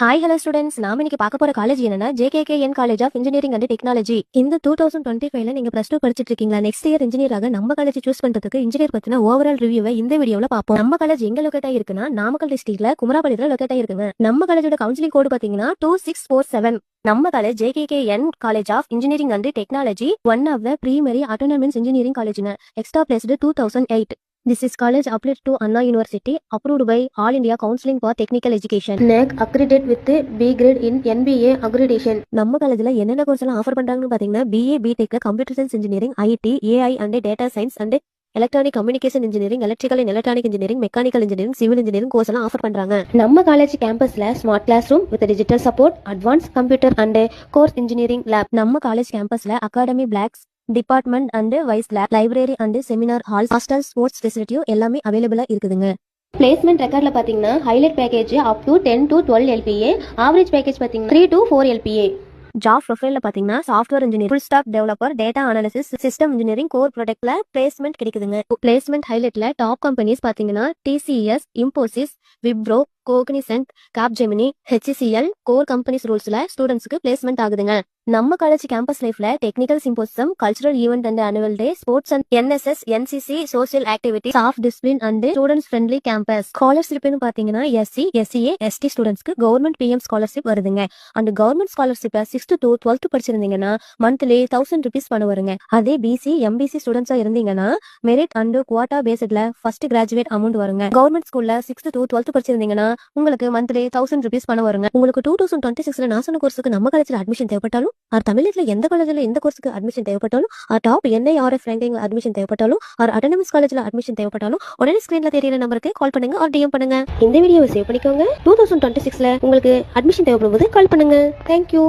Hi hello students, நாம இன்னைக்கு பார்க்க போற காலேஜ் என்னன்னா JKKN college of engineering and technology. இந்த 2025ல நீங்க +2 படிச்சிட்டு இருக்கீங்களா? நெக்ஸ்ட் இயர் இன்ஜினியராக நம்ம காலேஜ் சூஸ் பண்றதுக்கு இன்ஜினியர் பத்தின ஓவரால் ரிவ்யூவை இந்த வீடியோல பார்ப்போம். நம்ம காலேஜ் எங்க லொகேட் ஆயிருக்குன்னா நாமக்கல் டிஸ்ட்ரிக்ட்ல குமராபாளையத்துல லொகேட் ஆயிருக்குங்க. நம்ம காலேஜோட கவுன்சிலிங் கோடு பாத்தீங்கன்னா 2647. நம்ம college JKKN college of engineering and technology, one of the primary autonomous engineering collegeங்க. Established 2008. This is college applied to Anna University, approved by All India Counseling for Technical Education. NAC accredited with B grade in NBA accreditation. நம்ம காலேஜ்ல என்னென்ன course எல்லாம் offer பண்றாங்கன்னு பாத்தீங்கன்னா BA BTech computer science engineering, IT, AI and data science and electronic communication engineering, electrical and electronic engineering, mechanical engineering, civil engineering course எல்லாம் offer பண்றாங்க. நம்ம college கேம்பஸ்ல smart class room with digital support, advance computer and course engineering lab. நம்ம college கேம்பஸ்ல academy blocks, department and wise lab, library and seminar hall, hostel, sports ஃபெசிலிட்டியும் எல்லாமே அவைலபிளா இருக்குதுங்க. பிளேஸ்மெண்ட் ரெக்கார்ட்ல பாத்தீங்கன்னா highlight package up to 10 to 12 LPA, average package பாத்தீங்கன்னா 3 to 4 LPA. Job ப்ரொஃபைல்ல பாத்தீங்கன்னா software engineer, full stack developer, data analysis, system engineering, core ப்ராடக்ட்ல பிளேஸ்மெண்ட் கிடைக்குதுங்க. பிளேஸ்மெண்ட் ஹைலைட்ல டாப் கம்பெனிஸ் பாத்தீங்கன்னா TCS, Infosys, Wipro, Cognizant, Capgemini, HCL core companies ரூல்ஸ்ல ஸ்டூடெண்ட்ஸ்க்கு placement ஆகுதுங்க. நம்ம காலேஜ் கேம்பஸ் லைஃப்ல technical symposium, cultural event and annual day, sports and NSS, NCC, social activity, soft discipline and students friendly campus. ஸ்காலர்ஷிப்னு பாத்தீங்கன்னா SC, SCA, ST ஸ்டூடெண்ட்ஸ்க்கு government PM scholarship வருதுங்க. அந்த கவர்மெண்ட் ஸ்காலர்ஷிப்ல 6th to 12th படிச்சிருந்தீங்கன்னா monthly 1000 rupees பண்ண வருங்க. அதே BC, MBC ஸ்டூடெண்ட்ஸா இருந்தீங்கன்னா மெரிட் அண்ட் குவாட்டா பேஸ்ட்ல ஃபர்ஸ்ட் கிராஜுவேட் அமௌண்ட் வருங்க. கவர்மெண்ட் ஸ்கூல்ல 6th to 12th படிச்சிருந்தீங்கன்னா உங்களுக்கு மந்த்லி 1000 rupees பண்ண வருங்க. உங்களுக்கு 2026ல நான் சொன்ன கோர்ஸுக்கு நம்ம காலேஜ்ல அட்மிஷன் தேவைப்பட்டாலும், தமிழ்நாட்டுல எந்த காலேஜ்ல எந்த கோர்ஸுக்கு அட்மிஷன் தேவைப்பட்டாலும், டாப் NIRF ரேங்கிங் அட்மிஷன் தேவைப்பட்டாலும், அட்டானமஸ் காலேஜ்ல அட்மிஷன் தேவைப்பட்டாலும் உடனே ஸ்கிரீன்ல தெரியற நம்பருக்கு கால் பண்ணுங்க ஆர் DM பண்ணுங்க. இந்த வீடியோவை சேவ் பண்ணிக்கோங்க. 2026ல உங்களுக்கு அட்மிஷன் தேவைப்படும் போது கால் பண்ணுங்க. தேங்க்யூ.